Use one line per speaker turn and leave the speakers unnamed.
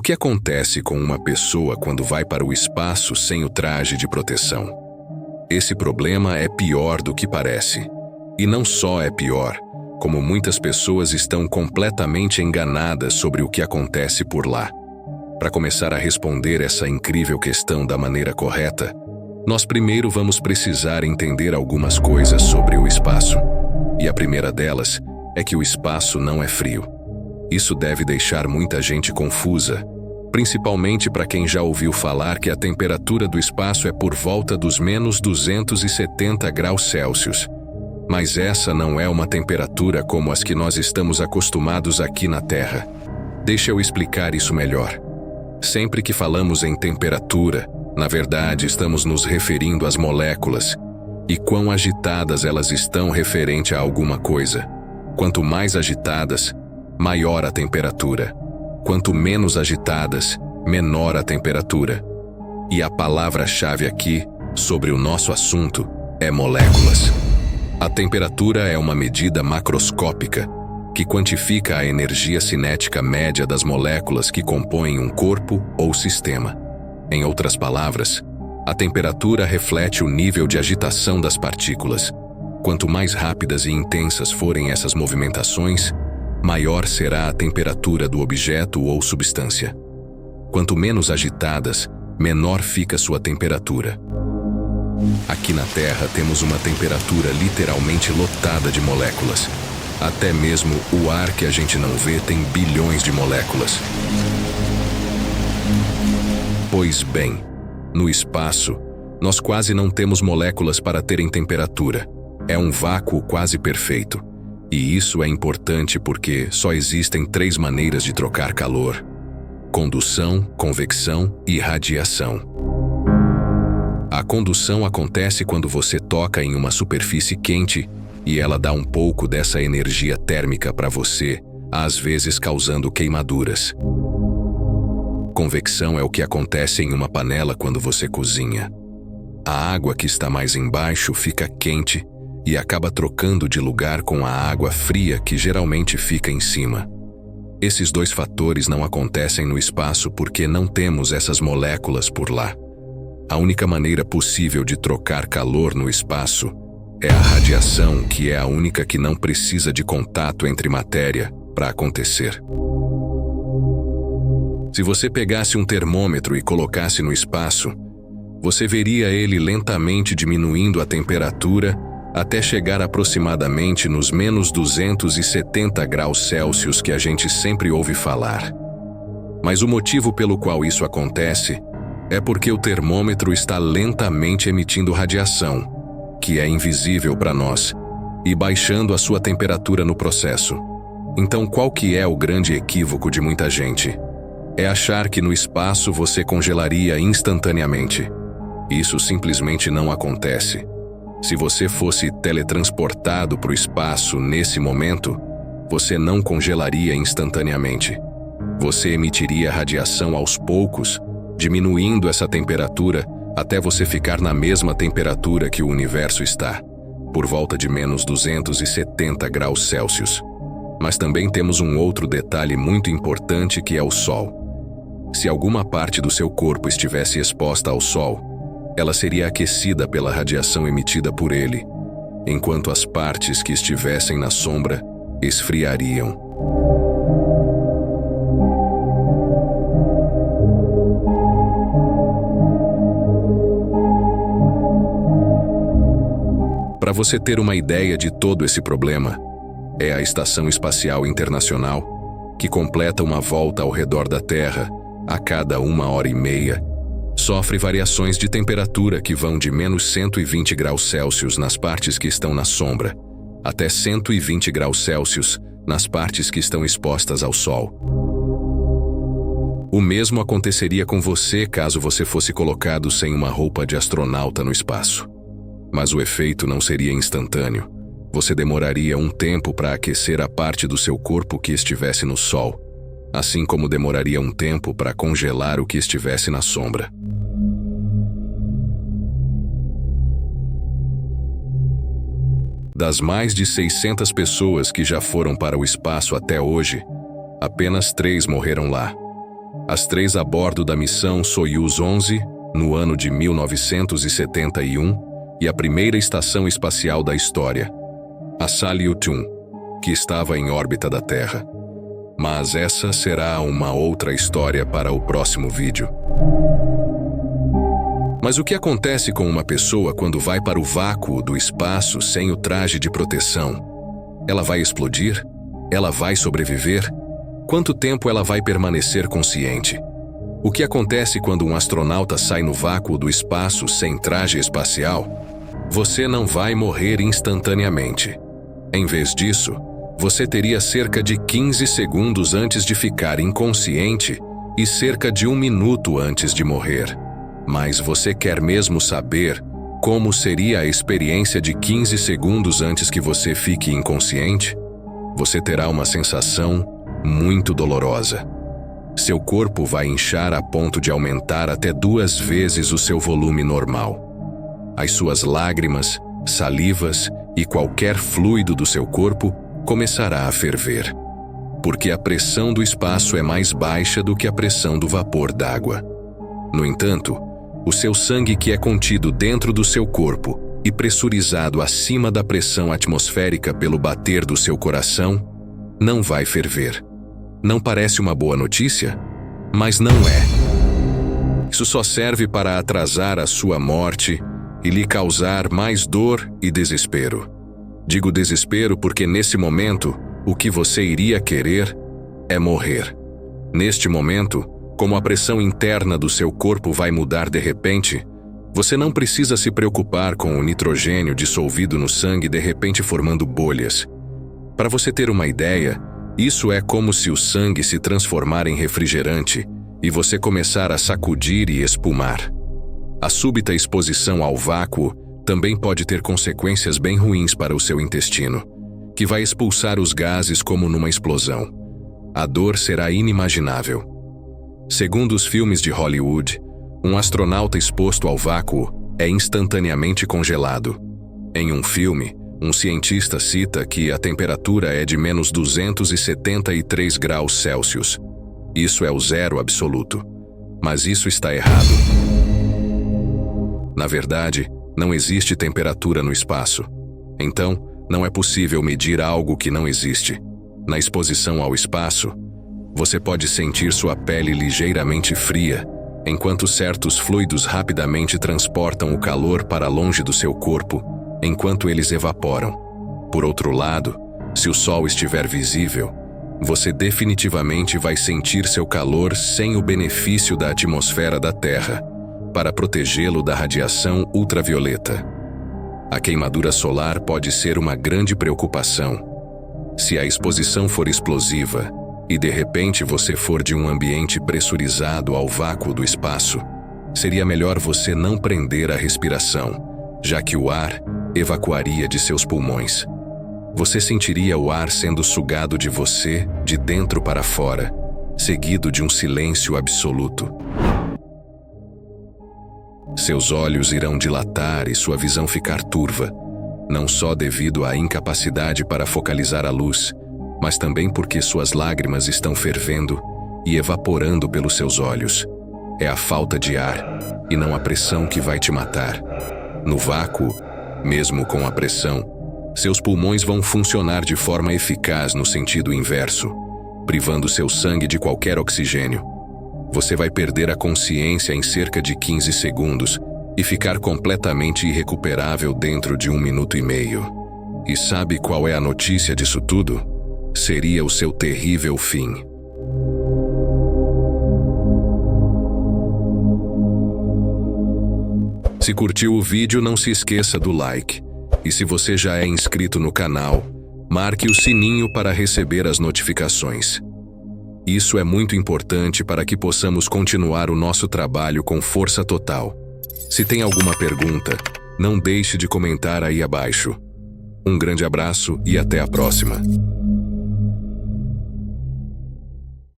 que acontece com uma pessoa quando vai para o espaço sem o traje de proteção? Esse problema é pior do que parece. E não só é pior, como muitas pessoas estão completamente enganadas sobre o que acontece por lá. Para começar a responder essa incrível questão da maneira correta, nós primeiro vamos precisar entender algumas coisas sobre o espaço. E a primeira delas é que o espaço não é frio. Isso deve deixar muita gente confusa, principalmente para quem já ouviu falar que a temperatura do espaço é por volta dos menos 270 graus Celsius. Mas essa não é uma temperatura como as que nós estamos acostumados aqui na Terra. Deixa eu explicar isso melhor. Sempre que falamos em temperatura, na verdade estamos nos referindo às moléculas e quão agitadas elas estão referente a alguma coisa. Quanto mais agitadas, maior a temperatura. Quanto menos agitadas, menor a temperatura. E a palavra-chave aqui, sobre o nosso assunto, é moléculas. A temperatura é uma medida macroscópica que quantifica a energia cinética média das moléculas que compõem um corpo ou sistema. Em outras palavras, a temperatura reflete o nível de agitação das partículas. Quanto mais rápidas e intensas forem essas movimentações, maior será a temperatura do objeto ou substância. Quanto menos agitadas, menor fica sua temperatura. Aqui na Terra temos uma temperatura literalmente lotada de moléculas. Até mesmo o ar que a gente não vê tem bilhões de moléculas. Pois bem, no espaço, nós quase não temos moléculas para terem temperatura. É um vácuo quase perfeito. E isso é importante porque só existem 3 maneiras de trocar calor: condução, convecção e radiação. A condução acontece quando você toca em uma superfície quente e ela dá um pouco dessa energia térmica para você, às vezes causando queimaduras. Convecção é o que acontece em uma panela quando você cozinha. A água que está mais embaixo fica quente e acaba trocando de lugar com a água fria que geralmente fica em cima. Esses 2 fatores não acontecem no espaço porque não temos essas moléculas por lá. A única maneira possível de trocar calor no espaço é a radiação, que é a única que não precisa de contato entre matéria para acontecer. Se você pegasse um termômetro e colocasse no espaço, você veria ele lentamente diminuindo a temperatura até chegar aproximadamente nos menos 270 graus Celsius que a gente sempre ouve falar. Mas o motivo pelo qual isso acontece é porque o termômetro está lentamente emitindo radiação, que é invisível para nós, e baixando a sua temperatura no processo. Então, qual que é o grande equívoco de muita gente? É achar que no espaço você congelaria instantaneamente. Isso simplesmente não acontece. Se você fosse teletransportado para o espaço nesse momento, você não congelaria instantaneamente. Você emitiria radiação aos poucos, diminuindo essa temperatura até você ficar na mesma temperatura que o universo está, por volta de menos 270 graus Celsius. Mas também temos um outro detalhe muito importante que é o Sol. Se alguma parte do seu corpo estivesse exposta ao Sol, ela seria aquecida pela radiação emitida por ele, enquanto as partes que estivessem na sombra esfriariam. Para você ter uma ideia de todo esse problema, é a Estação Espacial Internacional, que completa uma volta ao redor da Terra a cada 1h30, sofre variações de temperatura que vão de menos 120 graus Celsius nas partes que estão na sombra, até 120 graus Celsius nas partes que estão expostas ao Sol. O mesmo aconteceria com você caso você fosse colocado sem uma roupa de astronauta no espaço. Mas o efeito não seria instantâneo. Você demoraria um tempo para aquecer a parte do seu corpo que estivesse no Sol, assim como demoraria um tempo para congelar o que estivesse na sombra. Das mais de 600 pessoas que já foram para o espaço até hoje, apenas 3 morreram lá. As 3 a bordo da missão Soyuz 11, no ano de 1971, e a primeira estação espacial da história, a Salyut-1, que estava em órbita da Terra. Mas essa será uma outra história para o próximo vídeo. Mas o que acontece com uma pessoa quando vai para o vácuo do espaço sem o traje de proteção? Ela vai explodir? Ela vai sobreviver? Quanto tempo ela vai permanecer consciente? O que acontece quando um astronauta sai no vácuo do espaço sem traje espacial? Você não vai morrer instantaneamente. Em vez disso, você teria cerca de 15 segundos antes de ficar inconsciente e cerca de 1 minuto antes de morrer. Mas você quer mesmo saber como seria a experiência de 15 segundos antes que você fique inconsciente? Você terá uma sensação muito dolorosa. Seu corpo vai inchar a ponto de aumentar até 2 vezes o seu volume normal. As suas lágrimas, salivas e qualquer fluido do seu corpo começará a ferver, porque a pressão do espaço é mais baixa do que a pressão do vapor d'água. No entanto, o seu sangue, que é contido dentro do seu corpo e pressurizado acima da pressão atmosférica pelo bater do seu coração, não vai ferver. Não parece uma boa notícia? Mas não é. Isso só serve para atrasar a sua morte e lhe causar mais dor e desespero. Digo desespero porque nesse momento, o que você iria querer é morrer. Neste momento, como a pressão interna do seu corpo vai mudar de repente, você não precisa se preocupar com o nitrogênio dissolvido no sangue de repente formando bolhas. Para você ter uma ideia, isso é como se o sangue se transformar em refrigerante e você começar a sacudir e espumar. A súbita exposição ao vácuo também pode ter consequências bem ruins para o seu intestino, que vai expulsar os gases como numa explosão. A dor será inimaginável. Segundo os filmes de Hollywood, um astronauta exposto ao vácuo é instantaneamente congelado. Em um filme, um cientista cita que a temperatura é de menos 273 graus Celsius. Isso é o zero absoluto. Mas isso está errado. Na verdade, não existe temperatura no espaço. Então, não é possível medir algo que não existe. Na exposição ao espaço, você pode sentir sua pele ligeiramente fria, enquanto certos fluidos rapidamente transportam o calor para longe do seu corpo, enquanto eles evaporam. Por outro lado, se o sol estiver visível, você definitivamente vai sentir seu calor sem o benefício da atmosfera da Terra, para protegê-lo da radiação ultravioleta. A queimadura solar pode ser uma grande preocupação. Se a exposição for explosiva, e de repente você for de um ambiente pressurizado ao vácuo do espaço, seria melhor você não prender a respiração, já que o ar evacuaria de seus pulmões. Você sentiria o ar sendo sugado de você, de dentro para fora, seguido de um silêncio absoluto. Seus olhos irão dilatar e sua visão ficar turva, não só devido à incapacidade para focalizar a luz, mas também porque suas lágrimas estão fervendo e evaporando pelos seus olhos. É a falta de ar, e não a pressão, que vai te matar. No vácuo, mesmo com a pressão, seus pulmões vão funcionar de forma eficaz no sentido inverso, privando seu sangue de qualquer oxigênio. Você vai perder a consciência em cerca de 15 segundos e ficar completamente irrecuperável dentro de 1 minuto e meio. E sabe qual é a notícia disso tudo? Seria o seu terrível fim. Se curtiu o vídeo, não se esqueça do like. E se você já é inscrito no canal, marque o sininho para receber as notificações. Isso é muito importante para que possamos continuar o nosso trabalho com força total. Se tem alguma pergunta, não deixe de comentar aí abaixo. Um grande abraço e até a próxima.